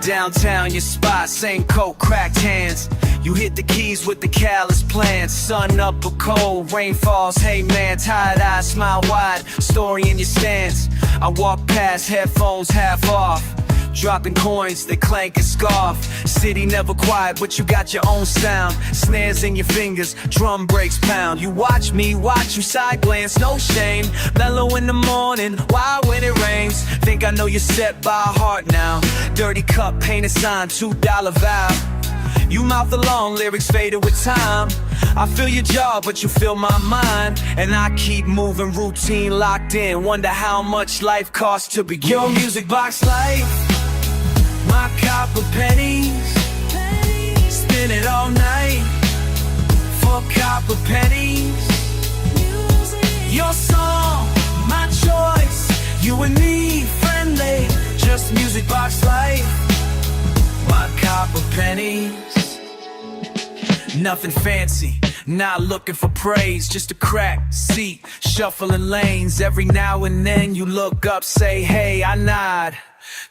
downtown, your spot, same coat, cracked hands. You hit the keys with the callous plans. Sun up or cold, rain falls, hey man, tired eyes, smile wide, story in your stance. I walk past, headphones half off, dropping coins that clank and scarf. City never quiet, but you got your own sound. Snares in your fingers, drum breaks pound. You watch me, watch you side glance, no shame. Mellow in the morning, wild when it rains. Think I know you're set by heart now. Dirty cup, paint a sign, $2 vow. You mouth along, lyrics faded with time. I feel your jaw, but you feel my mind. And I keep moving, routine locked in. Wonder how much life costs to begin. Your music box life, my copper pennies. Spin it all night for copper pennies. Your song, my choice. You and me, friendly. Just music box life, my copper pennies. Nothing fancy, not looking for praise. Just a crack seat, shuffling lanes. Every now and then you look up, say hey, I nod.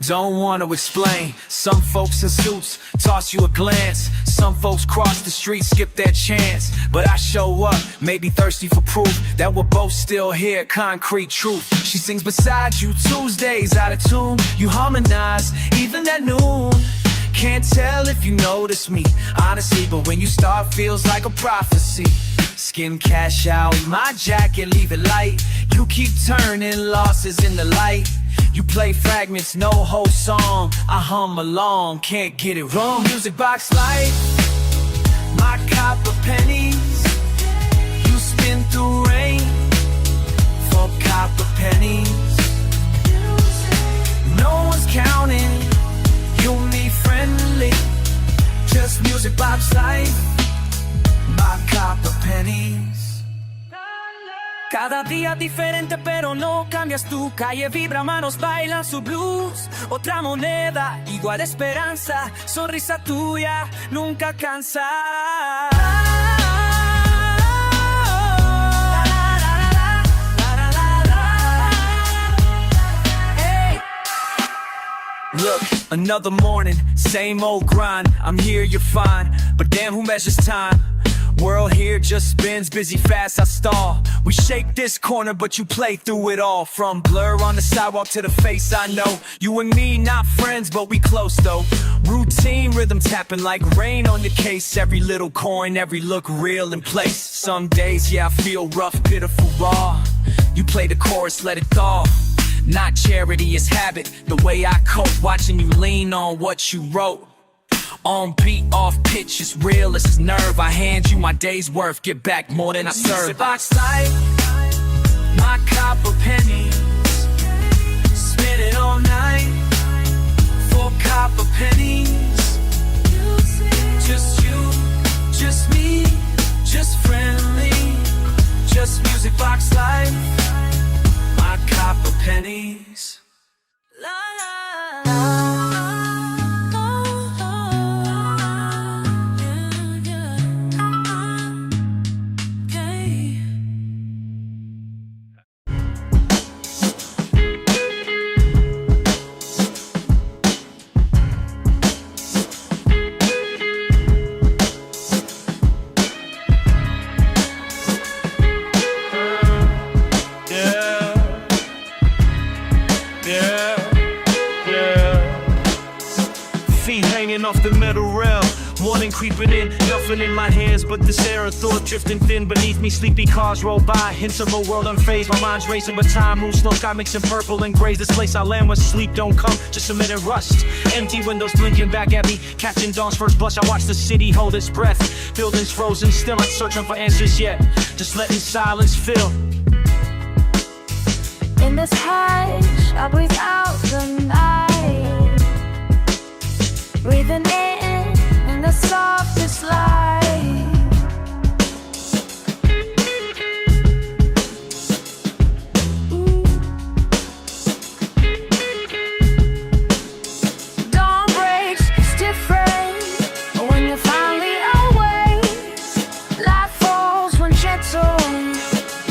Don't want to explain. Some folks in suits toss you a glance. Some folks cross the street, skip their chance. But I show up, maybe thirsty for proof that we're both still here, concrete truth. She sings beside you, Tuesdays out of tune. You harmonize, even at noon. Can't tell if you notice me, honestly, but when you start feels like a prophecy. Skin cash out, my jacket, leave it light. You keep turning losses in the light. You play fragments, no whole song. I hum along, can't get it wrong. Music box light, my copper pennies. You spin through rain for copper pennies. No one's counting, you and me friendly. Just music box life, my copper pennies. Cada día diferente pero no cambias tú. Calle vibra, manos bailan su blues. Otra moneda, igual esperanza. Sonrisa tuya, nunca cansa. Hey. Look, another morning, same old grind. I'm here, you're fine, but damn, who measures time? World here just spins, busy fast, I stall. We shake this corner, but you play through it all. From blur on the sidewalk to the face I know. You and me, not friends, but we close though. Routine, rhythm tapping like rain on your case. Every little coin, every look real in place. Some days, yeah, I feel rough, pitiful, raw. You play the chorus, let it thaw. Not charity, it's habit. The way I cope, watching you lean on what you wrote. On beat, off pitch, it's real, it's nerve. I hand you my day's worth, get back more than I serve. Music box life, my copper pennies. Spin it all night for copper pennies. Just you, just me, just friendly. Just music box life, my copper pennies. La la la. Off the metal rail, morning creeping in, nothing in my hands but this air of thought drifting thin beneath me. Sleepy cars roll by, hints of a world unfazed. My mind's racing, but time moves slow. Sky mixing purple and grays. This place I land where sleep don't come, just a minute rust. Empty windows blinking back at me, catching dawn's first blush. I watch the city hold its breath. Buildings frozen, still not searching for answers yet, just letting silence fill. In this hush, I breathe out the night. Breathing in the softest light. Dawn breaks, it's different when you're finally awake. Light falls when gentle,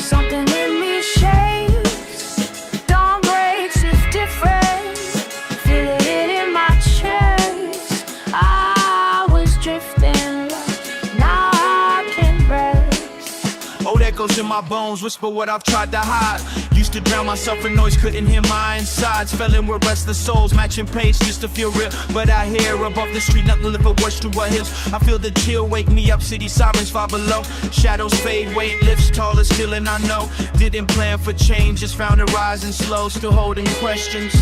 something in me shakes. Dawn breaks, it's different, feel it in my chest. echoes in my bones whisper what I've tried to hide. Used to drown myself in noise, couldn't hear my insides. Fell in with restless souls, matching pace just to feel real. But I hear above the street, nothing live but worse through our hills. I feel the chill wake me up, city sirens far below. Shadows fade, weight lifts taller still, and I know didn't plan for change, just found it rising slow. Still holding questions,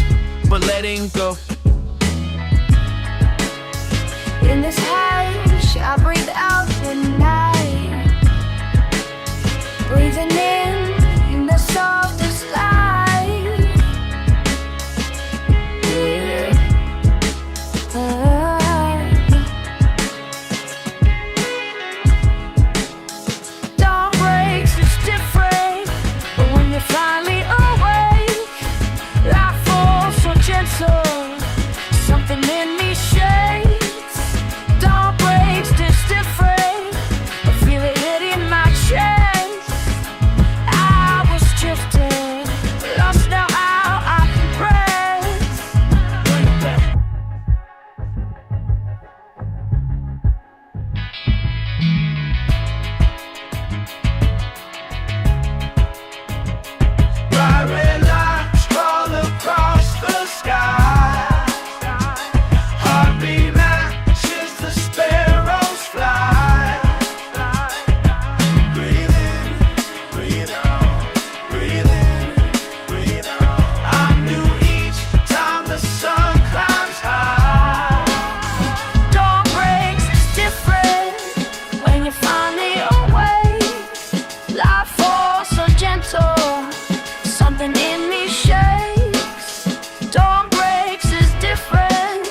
but letting go. In this hush, I breathe out the night, breathing in the softest light. Yeah. Dawn breaks, it's different, but when you're finally awake, life falls so gentle, something in me shakes. Dawn breaks, it's different, I feel it hitting my chest. I was drifting, lost now how I can breathe. Bring it back. Bright red lights crawl across the sky. Heartbeat matches the sparrows fly. Breathe in, breathe out, breathe in, breathe out. I'm new each time the sun climbs high. Dawn breaks, it's different when you're finally awake. Life falls so gentle, something in me shakes. Dawn breaks, it's different,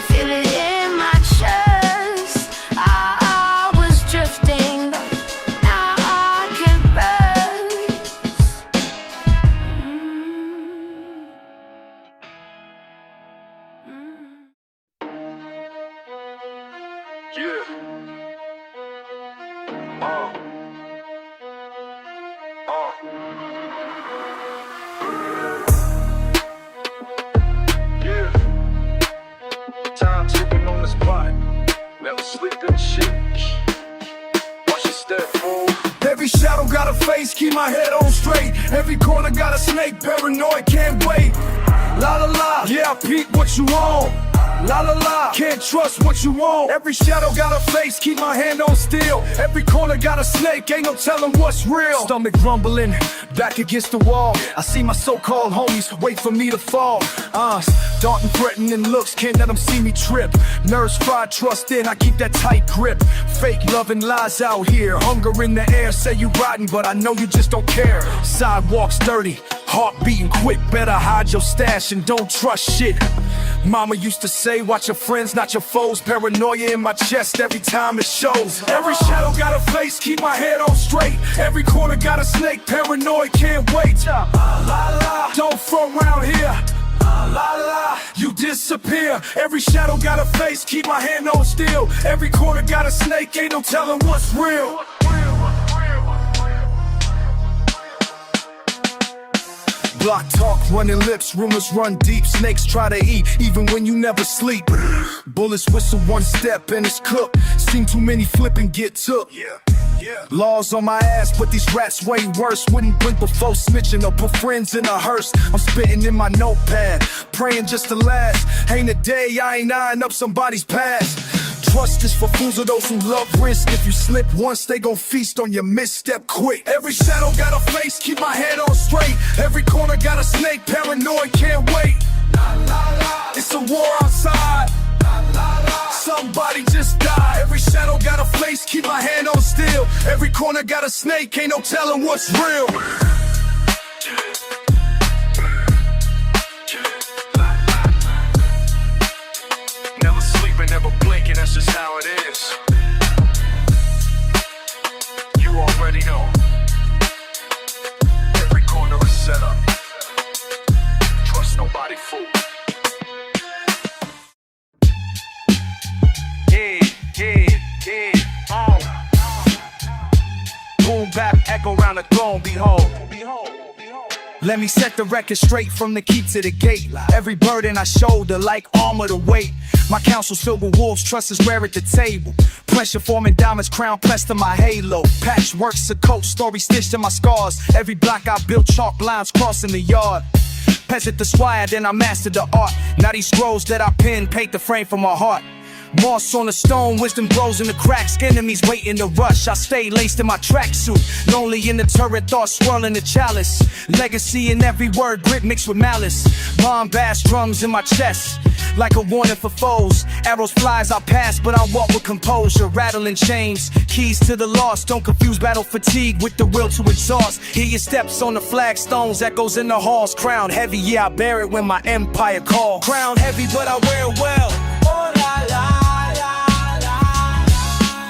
feel it in my chest. I was drifting, now I can rest. Yeah. Yeah. Time ticking on the spot. Never sleeping shit. Watch your step, fool. Every shadow got a face, keep my head on straight. Every corner got a snake, paranoid, can't wait. La la la, yeah, I peep what you on. La la la, can't trust what you want. Every shadow got a face, keep my hand on steel. Every corner got a snake, ain't no telling what's real. Stomach rumbling, back against the wall. I see my so-called homies wait for me to fall. Darting threatening looks, can't let them see me trip. Nerves fried, trust in, I keep that tight grip. Fake loving lies out here, hunger in the air. Say you riding, but I know you just don't care. Sidewalks dirty, heart beating quick. Better hide your stash and don't trust shit. Mama used to say, watch your friends, not your foes. Paranoia in my chest every time it shows. Every shadow got a face, keep my head on straight. Every corner got a snake, paranoid, can't wait. Don't front round here. You disappear. Every shadow got a face, keep my hand on steel. Every corner got a snake, ain't no telling what's real. Block talk, running lips, rumors run deep. Snakes try to eat, even when you never sleep. Bullets whistle one step and it's cooked. Seen too many flip and get took. Laws on my ass, but these rats way worse. Wouldn't blink before snitching or put friends in a hearse. I'm spitting in my notepad, praying just to last. Ain't a day I ain't eyeing up somebody's past. Trust is for fools or those who love risk. If you slip once, they gon' feast on your misstep quick. Every shadow got a face, keep my head on straight. Every corner got a snake, paranoid, can't wait. It's a war outside. Somebody just died. Every shadow got a face, keep my hand on steel. Every corner got a snake, ain't no telling what's real. Never sleeping, never blinking, that's just how it is. You already know. Every corner is set up. Trust nobody, fool. Boom bap, echo round the throne, behold. Let me set the record straight from the key to the gate. Every burden I shoulder like armor to weight. My council's filled with wolves, trust is rare at the table. Pressure forming diamonds, crown pressed to my halo. Patchwork's a coat, story stitched in my scars. Every block I built, chalk lines crossing the yard. Peasant the squire, then I mastered the art. Now these scrolls that I pen paint the frame for my heart. Moss on the stone, wisdom grows in the cracks. Enemies waiting to rush, I stay laced in my tracksuit. Lonely in the turret, thoughts swirling the chalice. Legacy in every word, grit mixed with malice. Bomb bass drums in my chest, like a warning for foes. Arrows fly as I pass, but I walk with composure. Rattling chains, keys to the lost. Don't confuse battle fatigue with the will to exhaust. Hear your steps on the flagstones, echoes in the halls. Crown heavy, yeah, I bear it when my empire calls. Crown heavy, but I wear it well. Oh la la.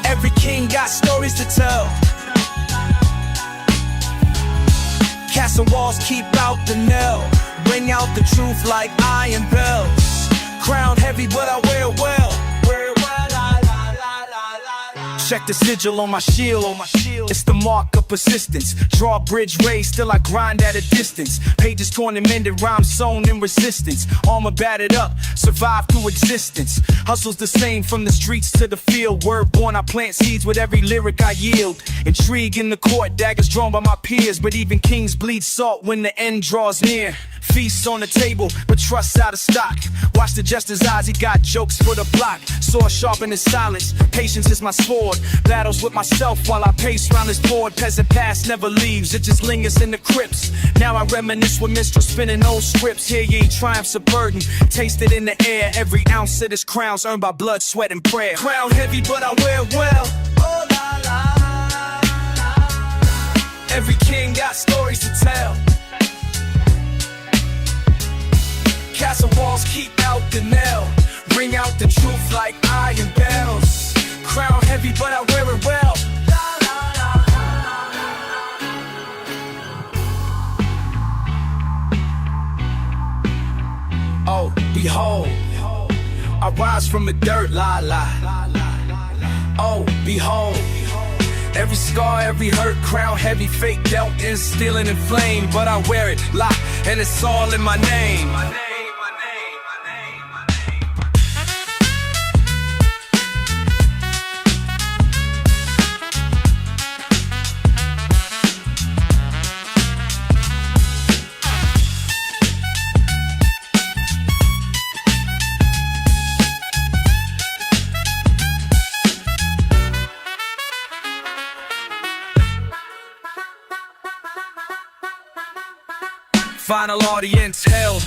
Every king got stories to tell. Castle walls keep out the knell. Bring out the truth like iron bells. Crown heavy, but I wear it well. Check the sigil on my shield. It's the mark of persistence. Drawbridge raised, still I grind at a distance. Pages torn and mended, rhymes sewn in resistance. Armor battered up, survive through existence. Hustle's the same from the streets to the field. Word born, I plant seeds with every lyric I yield. Intrigue in the court, daggers drawn by my peers. But even kings bleed salt when the end draws near. Feasts on the table, but trust's out of stock. Watch the jester's eyes, he got jokes for the block. Sword sharpened in silence, patience is my sword. Battles with myself while I pace round this board. Peasant past never leaves, it just lingers in the crypts. Now I reminisce with minstrel spinning old scripts. Hear ye triumphs of burden, taste it in the air. Every ounce of this crown's earned by blood, sweat, and prayer. Crown heavy, but I wear it well. Oh la la. Every king got stories to tell. Castle walls keep out the knell. Bring out the truth like iron bells. Crown heavy, but I wear it well. Oh, behold, I rise from the dirt, la la. Oh, behold, every scar, every hurt, crown heavy, fake dealt in, stealing and flame. But I wear it, la, and it's all in my name. Final audience held.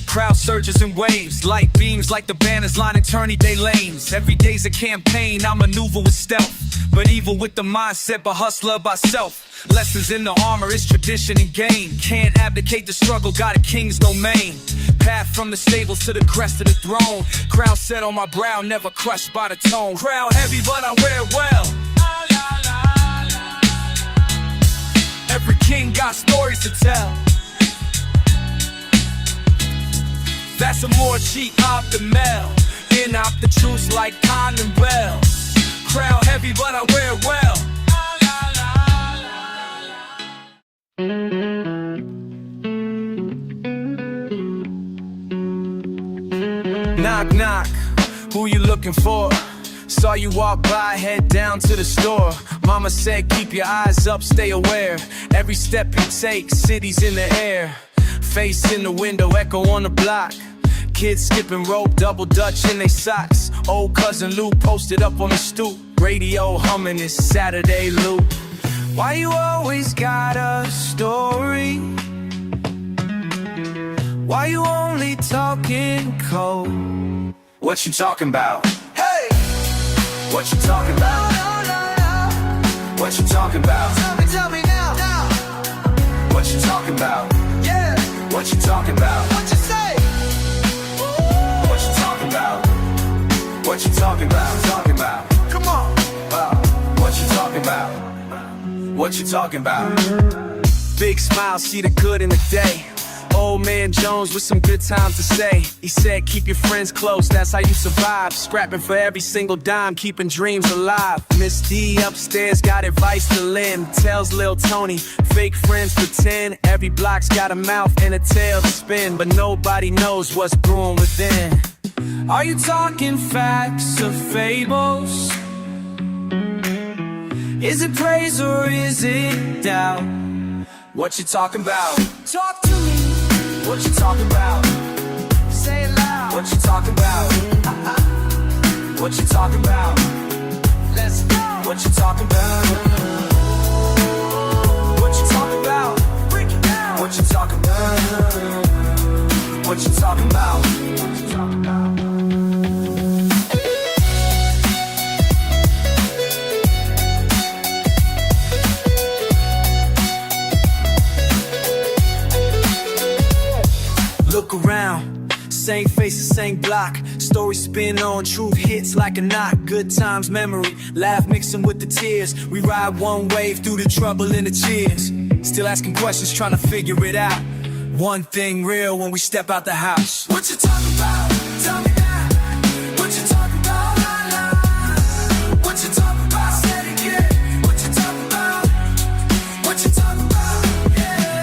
Crowd surges in waves. Light beams like the banners lining Tourney Day lanes. Every day's a campaign, I maneuver with stealth. But evil with the mindset, but hustler by self. Lessons in the armor, it's tradition and game. Can't abdicate the struggle, got a king's domain. Path from the stables to the crest of the throne. Crown set on my brow, never crushed by the tone. Crown heavy, but I wear it well. Every king got stories to tell. That's a more cheap off the mail. In out the truth like condom bells. Crown heavy, but I wear it well. Knock, knock, who you looking for? Saw you walk by, head down to the store. Mama said keep your eyes up, stay aware. Every step you take, city's in the air. Face in the window, echo on the block. Kids skipping rope, double dutch in they socks. Old cousin Luke posted up on the stoop. Radio humming this Saturday loop. Why you always got a story? Why you only talking cold? What you talking about? Hey! What you talking about? What you talking about? Tell me now. What you talking about? Yeah. What you talking about? What you say? What you talking about? What you talking about? Talking about? Come on. What you talking about? What you talking about? Big smile, see the good in the day. Old man Jones with some good times to say. He said keep your friends close, that's how you survive. Scrapping for every single dime, keeping dreams alive. Miss D upstairs got advice to lend. Tells Lil Tony, fake friends pretend. Every block's got a mouth and a tail to spin, but nobody knows what's brewing within. Are you talking facts or fables? Is it praise or is it doubt? What you talking about? Talk to me. What you talking about? Say it loud. What you talking about? What you talking about? Let's go. What you talking about? What you talking about? Break it down. What you talking about? What you talking about? What you talking about? Look around, same faces, same block. Stories spin on, truth hits like a knot. Good times, memory, laugh mixing with the tears. We ride one wave through the trouble and the cheers. Still asking questions, trying to figure it out. One thing real when we step out the house. What you talking about? Tell me now. What you talking about? What you talking about? Say it again. What you talking about? What you talking about? Yeah.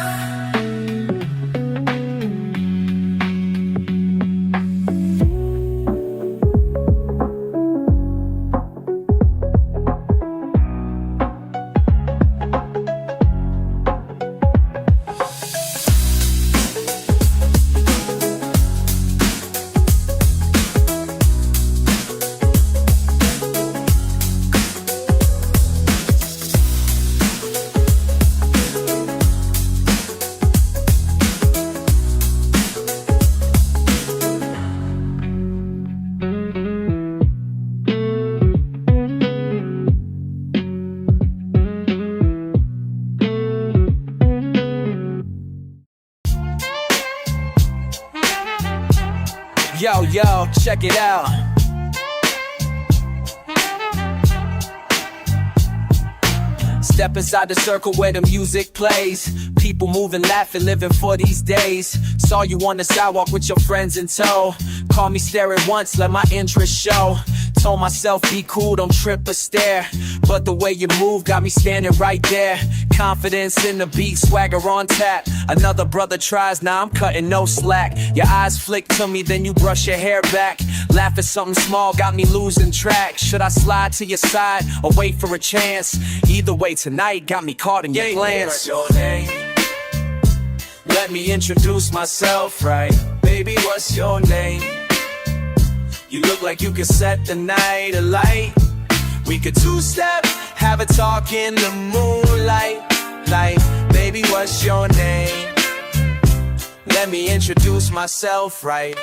Yo, check it out. Step inside the circle where the music plays. People moving, laughing, living for these days. Saw you on the sidewalk with your friends in tow. Call me staring once, let my interest show. Told myself be cool, don't trip or stare. But the way you move got me standing right there. Confidence in the beat, swagger on tap. Another brother tries, now I'm cutting no slack. Your eyes flick to me, then you brush your hair back. Laugh at something small, got me losing track. Should I slide to your side or wait for a chance? Either way tonight got me caught in your glance. Your name? Let me introduce myself right. Baby, what's your name? You look like you could set the night alight. We could two-step, have a talk in the moonlight. Like, baby, what's your name? Let me introduce myself right.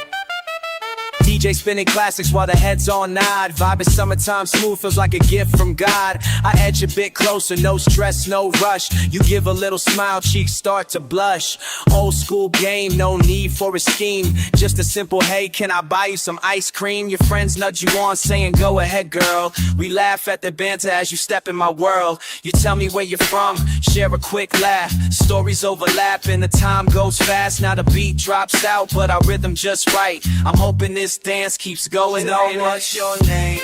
DJ spinning classics while the heads on nod. Vibe is summertime smooth, feels like a gift from God. I edge a bit closer, no stress, no rush. You give a little smile, cheeks start to blush. Old school game, no need for a scheme. Just a simple, hey, can I buy you some ice cream? Your friends nudge you on, saying, go ahead, girl. We laugh at the banter as you step in my world. You tell me where you're from, share a quick laugh. Stories overlap and the time goes fast. Now the beat drops out, but our rhythm just right. I'm hoping this dance keeps going on. What's your name?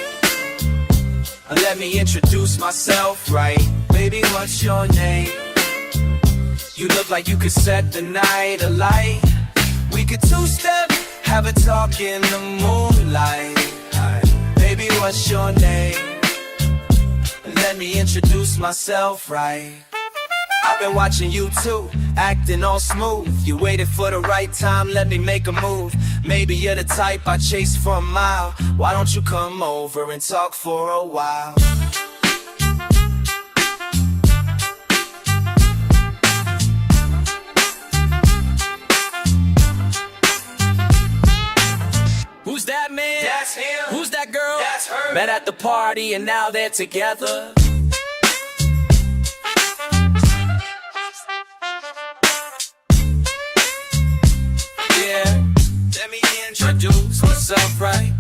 Let me introduce myself right. Baby, what's your name? You look like you could set the night alight. We could two-step, have a talk in the moonlight. Baby, what's your name? Let me introduce myself right. I've been watching you too, acting all smooth. You waited for the right time, let me make a move. Maybe you're the type I chase for a mile. Why don't you come over and talk for a while? Who's that man? That's him. Who's that girl? That's her. Met at the party and now they're together. Introduce myself right.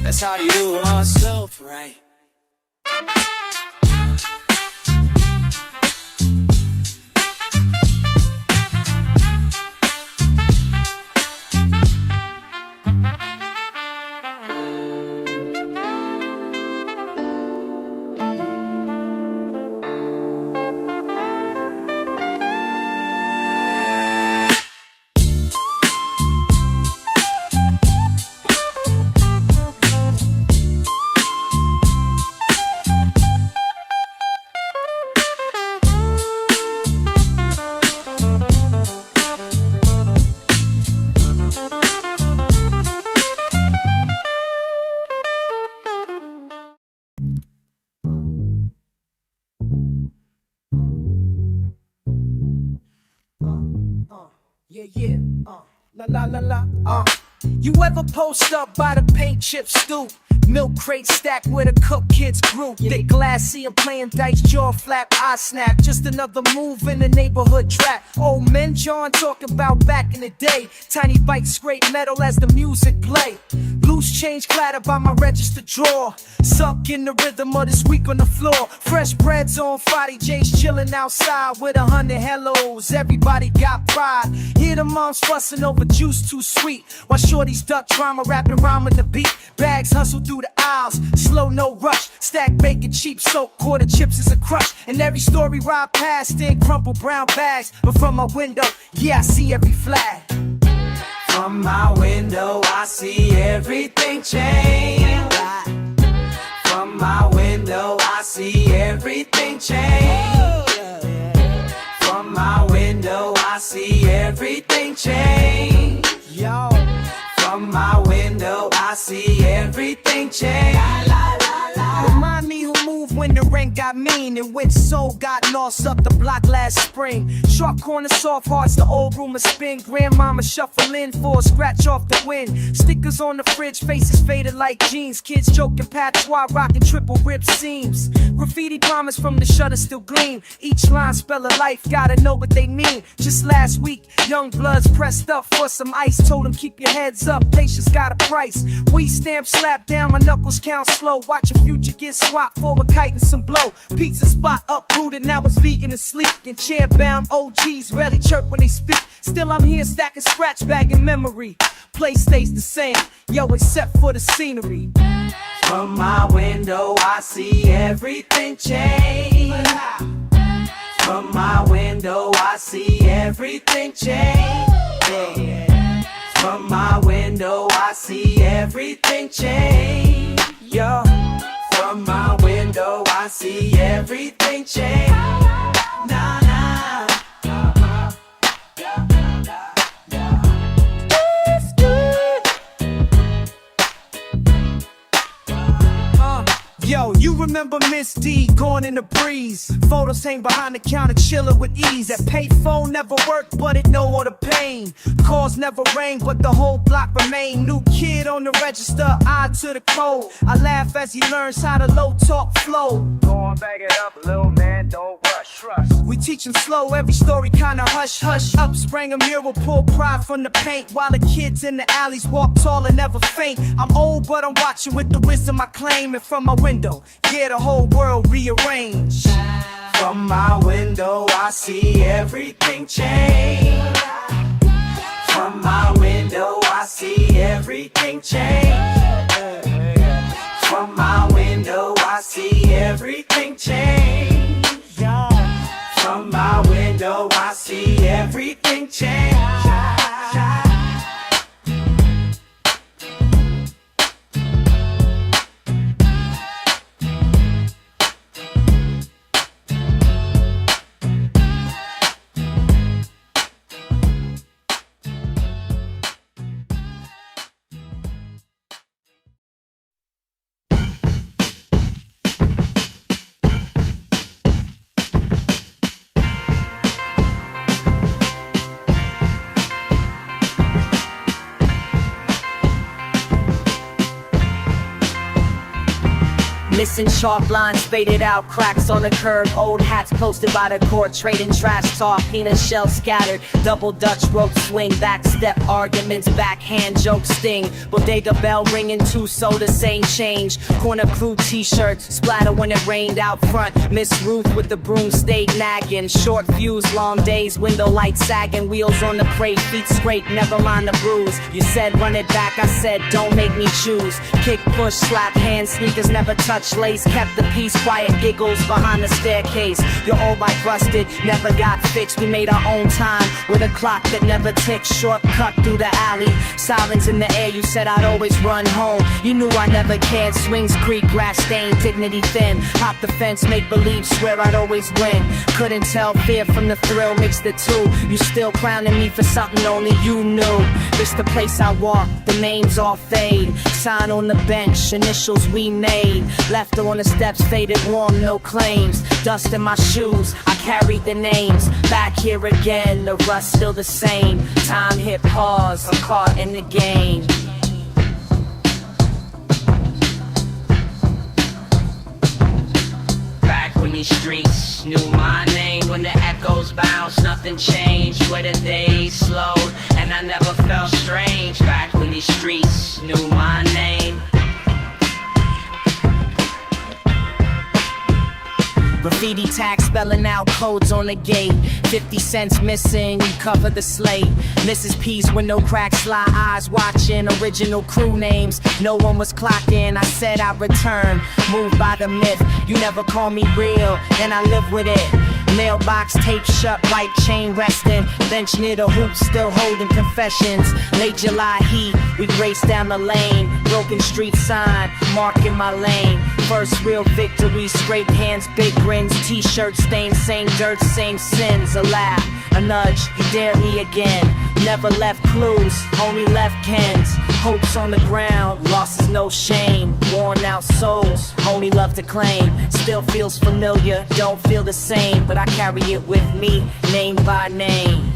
That's how you do myself right. Yeah, yeah, la la la la, You ever post up by the paint chip stoop? Milk crate stacked where the cook kids grew. Thick glass, see 'em playing dice, jaw flap, eye snap. Just another move in the neighborhood trap. Old men John talking about back in the day. Tiny bikes scrape metal as the music play. Loose change clatter by my register drawer. Suck in the rhythm of this week on the floor. Fresh breads on Friday, J's chilling outside with 100 hellos. Everybody got pride. Hear the moms fussing over juice too sweet, while shorties duck drama, rapping rhyme on the beat. Bags hustle through the aisles, slow no rush. Stack bacon, cheap soap, quarter chips is a crush. And every story ride past in crumpled brown bags. But from my window, yeah, I see every flag. From my window, I see everything change. From my window, I see everything change. From my window, I see everything change. Yo, from my window, I see everything change. Remind me who moved when the rent got mean, and which soul got lost up the block last spring. Sharp corner, soft hearts, the old rumor spin. Grandmama shuffle in for a scratch off the wind. Stickers on the fridge, faces faded like jeans. Kids joking patois, rocking triple rip seams. Graffiti promise from the shutter still gleam. Each line spell a life, gotta know what they mean. Just last week, young bloods pressed up for some ice. Told them keep your heads up, patience got a price. We stamp slap down, my knuckles count slow. Watch your future get swapped for a kite and some blow. Pizza spot uprooted, now it's vegan and sleek. And chair bound OGs rarely chirp when they speak. Still I'm here stacking scratch bag in memory. Place stays the same, yo, except for the scenery. From my window, I see everything change. From my window, I see everything change. From my window, I see everything change. Yo, from my window, I see everything change. Nah, nah. Yo, you remember Miss D going in the breeze? Photos hang behind the counter, chillin' with ease. That payphone never worked, but it know all the pain. Calls never rang, but the whole block remain. New kid on the register, eye to the code. I laugh as he learns how to low talk flow. Go on, bag it up, little man, don't rush, trust. We teach him slow, every story kinda hush hush. Up sprang a mural, pull pride from the paint. While the kids in the alleys walk tall and never faint. I'm old, but I'm watching with the wisdom I claim. And from my window, yeah, the whole world rearranged. From my window, I see everything change. From my window, I see everything change. From my window, I see everything change. From my window, I see everything change. Missing sharp lines, faded out, cracks on the curb. Old hats posted by the court, trading trash talk. Peanut shells scattered, double Dutch rope swing. Back step arguments, backhand jokes sting. Bodega bell ringing, two sodas, same change. Corner crew t-shirts, splatter when it rained out front. Miss Ruth with the broom stayed nagging. Short fuse, long days, window light sagging. Wheels on the crate, feet scrape, never mind the bruise. You said run it back, I said don't make me choose. Kick, push, slap, hand, sneakers never touch lace. Kept the peace, quiet giggles behind the staircase. Your old bike rusted, never got fixed. We made our own time with a clock that never ticks. Shortcut through the alley, silence in the air. You said I'd always run home. You knew I never cared. Swings creak, grass stained, dignity thin. Hop the fence, make believe, swear I'd always win. Couldn't tell fear from the thrill, mix the two. You still clowning me for something only you knew. This the place I walk, the names all fade. Sign on the bench, initials we made. Left her on the steps, faded warm, no claims. Dust in my shoes, I carried the names. Back here again, the rust still the same. Time hit pause, I'm caught in the game. Back when these streets knew my name, when the echoes bounce, nothing changed. Where the days slowed, and I never felt strange. Back when these streets knew my name. Graffiti tag spelling out codes on the gate. 50 cents missing, we cover the slate. Mrs. P's with no cracks, sly eyes watching. Original crew names, no one was clocking. I said I'd return, moved by the myth. You never call me real, and I live with it. Mailbox tape shut, white chain resting. Bench near the hoop, still holding confessions. Late July heat, we race down the lane. Broken street sign, marking my lane. First real victory, scraped hands, big grins. T-shirt stains, same dirt, same sins. A laugh, a nudge, you dare me again. Never left clues, only left Kens. Hopes on the ground, losses no shame. Worn out souls, only love to claim. Still feels familiar, don't feel the same, but I carry it with me, name by name.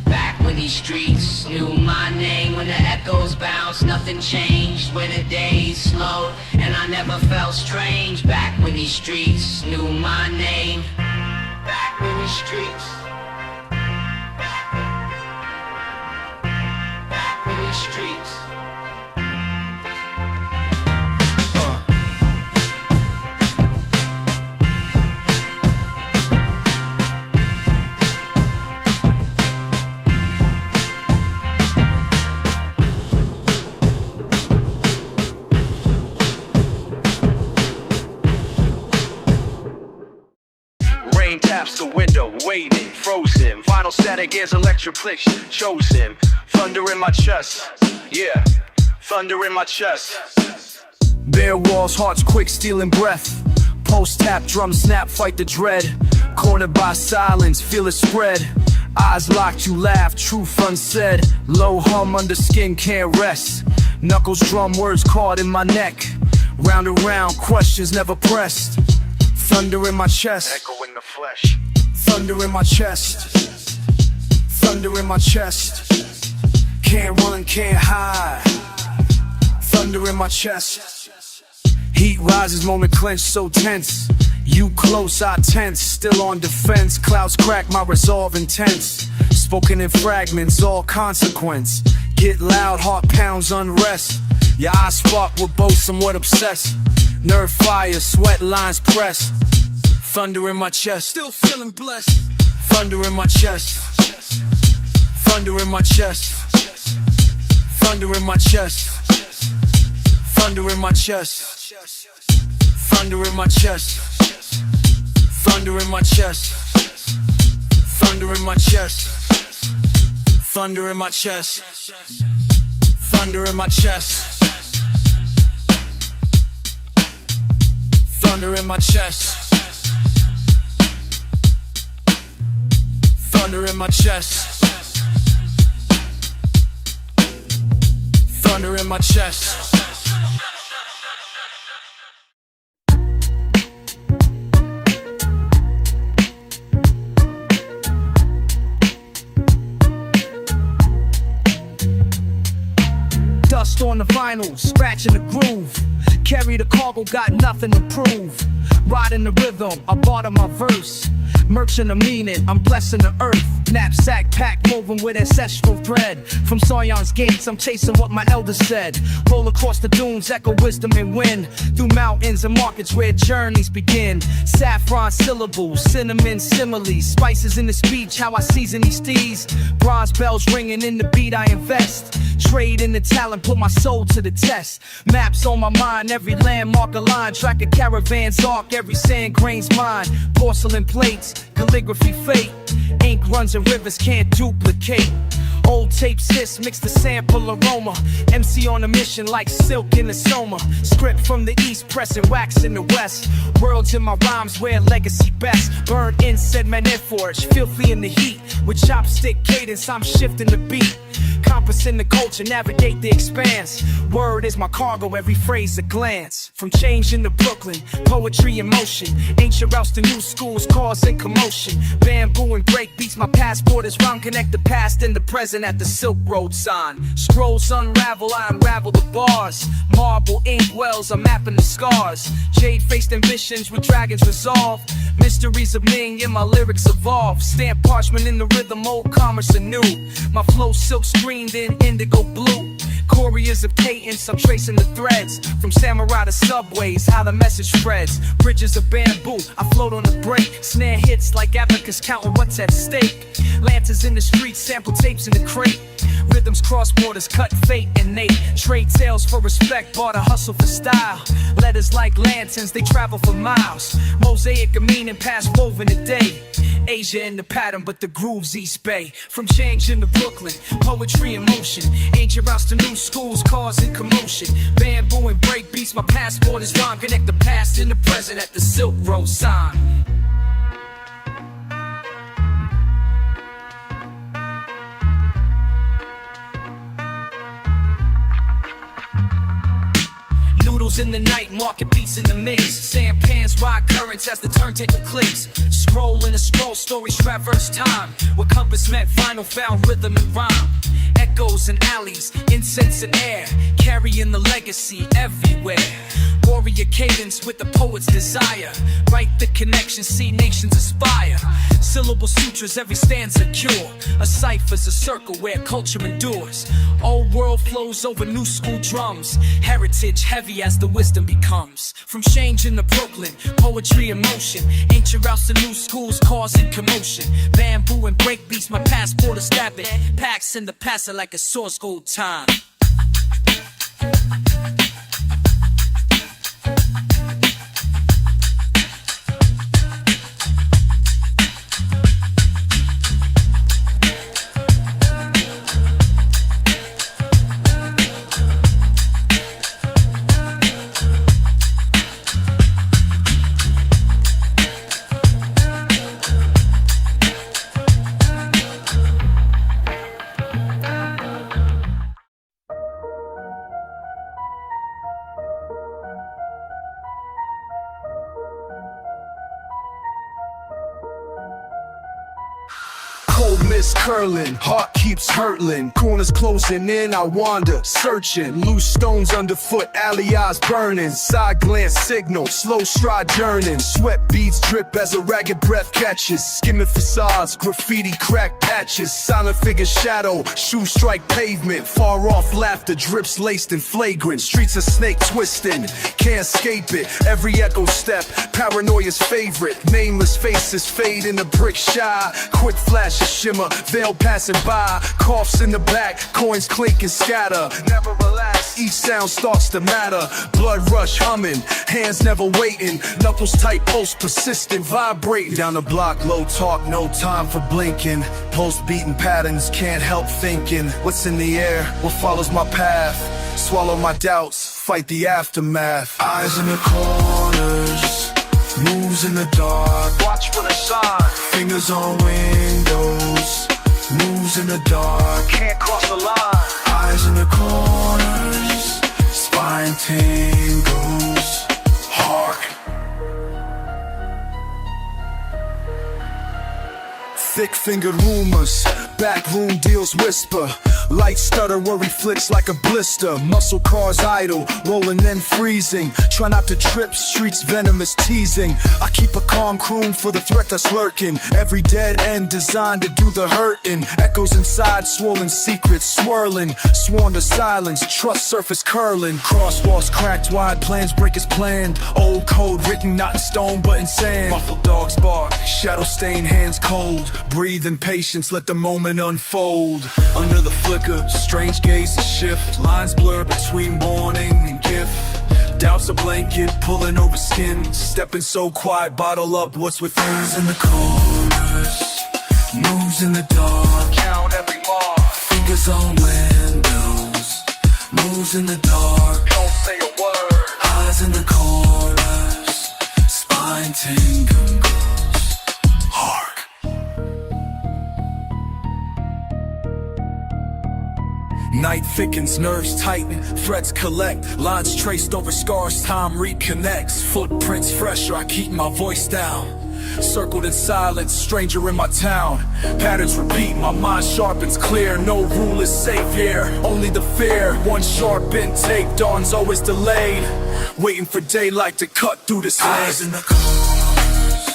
Back when these streets knew my name, when the echoes bounced, nothing changed. When the days slowed, and I never felt strange. Back when these streets knew my name. Back when these streets. Back when these streets. Rain taps the window, waiting, frozen. Vinyl static is electric clicks, chose him. Thunder in my chest, yeah, thunder in my chest. Bare walls, hearts quick, stealing breath. Post tap, drum snap, fight the dread. Cornered by silence, feel it spread. Eyes locked, you laugh, truth unsaid. Low hum under skin, can't rest. Knuckles drum, words caught in my neck. Round and round, questions never pressed. Thunder in my chest, Echo in the flesh. thunder in my chest. Thunder in my chest. Can't run, can't hide. Thunder in my chest. Heat rises, moment clenched, so tense. You close, I tense, still on defense. Clouds crack, my resolve intense. Spoken in fragments, all consequence. Get loud, heart pounds, unrest. Your eyes spark, we're both somewhat obsessed. Nerve fire, sweat lines pressed. Thunder in my chest, still feeling blessed. Thunder in my chest. Thunder in my chest. Thunder in my chest. Thunder in my chest. Thunder in my chest. Thunder in my chest. Thunder in my chest. Thunder in my chest. Thunder in my chest. Thunder in my chest. Thunder in my chest. Thunder in my chest. Dust on the vinyl, scratching the groove. Carry the cargo, got nothing to prove. Riding the rhythm, I bought my verse. Merchant the meaning, I'm blessing the earth. Knapsack packed, woven with ancestral thread. From Soyon's gates, I'm chasing what my elders said. Roll across the dunes, echo wisdom and wind. Through mountains and markets where journeys begin. Saffron syllables, cinnamon similes. Spices in the speech, how I season these steeds. Bronze bells ringing in the beat I invest. Trade in the talent, put my soul to the test. Maps on my mind, every landmark a line. Track a caravan's arc, every sand grain's mine. Porcelain plates, calligraphy fate. Ink runs in rivers, can't duplicate. Old tape sis, mix the sample aroma. MC on a mission like silk in the soma. Script from the east, pressing wax in the west. Worlds in my rhymes, where legacy best. Burn in, said man in forge, filthy in the heat. With chopstick cadence, I'm shifting the beat. Compass in the culture, navigate the expanse. Word is my cargo, every phrase a glance. From changing to Brooklyn, poetry in motion. Ancient routes to new schools, causing commotion. Bamboo and break beats, my passport is round. Connect the past and the present at the Silk Road sign. Scrolls unravel, I unravel the bars. Marble ink wells, I'm mapping the scars. Jade-faced ambitions with dragons resolve. Mysteries of Ming and my lyrics evolve. Stamp parchment in the rhythm, old commerce anew. My flow silk screened in indigo blue. Couriers of cadence, I'm tracing the threads. From samurai to subways, how the message spreads. Bridges of bamboo, I float on the break. Snare hits like abacus, counting what's at stake. Lanterns in the streets, sample tapes in the crate. Rhythms cross borders, cut fate innate. Trade tales for respect, barter hustle for style. Letters like lanterns, they travel for miles. Mosaic of meaning, past woven today. Asia in the pattern, but the groove's East Bay. From changing to Brooklyn, poetry in motion. Ancient routes to new schools, causing commotion. Bamboo and break beats, my passport is rhyme. Connect the past and the present at the Silk Road sign. In the night, market beats in the mix. Sand pans, ride currents as the turntable clicks. Scroll in a scroll, stories traverse time. Where compass met vinyl, found rhythm and rhyme. Echoes in alleys, incense and air, carrying the legacy everywhere. Warrior cadence with the poet's desire. Write the connection, see nations aspire. Syllable sutras, every stanza cure. A cipher's a circle where culture endures. Old world flows over new school drums. Heritage heavy as the wisdom becomes. From changing to Brooklyn, poetry in motion. Ancient routes to new schools causing commotion. Bamboo and break beats, my passport is stabbing. Packs in the passer like a source gold time. Cold mist curling, heart keeps hurtling. Corners closing in, I wander, searching. Loose stones underfoot, alley eyes burning. Side glance signal, slow stride journeying. Sweat beads drip as a ragged breath catches. Skimming facades, graffiti crack patches. Silent figure shadow, shoes strike pavement. Far off laughter drips laced and flagrant. Streets of snake twisting, can't escape it. Every echo step, paranoia's favorite. Nameless faces fade in the brick shy. Quick flash of shimmer, veil passing by. Coughs in the back, coins clink and scatter. Never relax, each sound starts to matter. Blood rush humming, hands never waiting. Knuckles tight, pulse persistent, vibrating. Down the block, low talk, no time for blinking. Pulse beating patterns, can't help thinking. What's in the air, what follows my path? Swallow my doubts, fight the aftermath. Eyes in the corners, moves in the dark. Watch for the sign. Fingers on windows, moves in the dark. Can't cross the line. Eyes in the corners, spine tingles. Hark. Thick-fingered rumors, backroom deals whisper. Light stutter, worry flicks like a blister. Muscle cars idle, rolling then freezing. Try not to trip, streets venomous teasing. I keep a calm croon for the threat that's lurking. Every dead end designed to do the hurting. Echoes inside, swollen secrets swirling. Sworn to silence, trust surface curling. Crosswalks cracked wide, plans break as planned. Old code written not in stone but in sand. Muffled dogs bark, shadow stained hands cold. Breathe in patience, let the moment unfold. Under the flicker, strange gazes shift. Lines blur between warning and gift. Doubt's a blanket, pulling over skin. Stepping so quiet, bottle up what's within. Moves in the corners, moves in the dark. Count every mark. Fingers on windows, moves in the dark. Don't say a word. Eyes in the corners, spine tingles. Hark. Night thickens, nerves tighten, threads collect, lines traced over scars, time reconnects. Footprints fresher, I keep my voice down. Circled in silence, stranger in my town. Patterns repeat, my mind sharpens clear. No rule is safe here, only the fear. One sharp intake, dawn's always delayed. Waiting for daylight to cut through this haze. Eyes in the cars,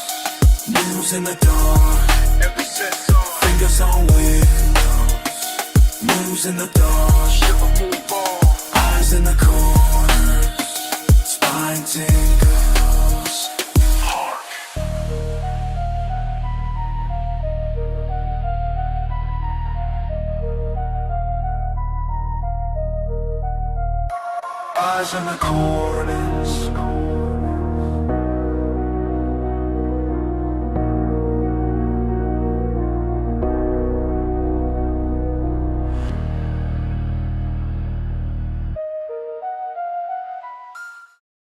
moves in the dark. Fingers on windows, moves in the dark. Eyes in the corners, spine tingles. Eyes in the corners,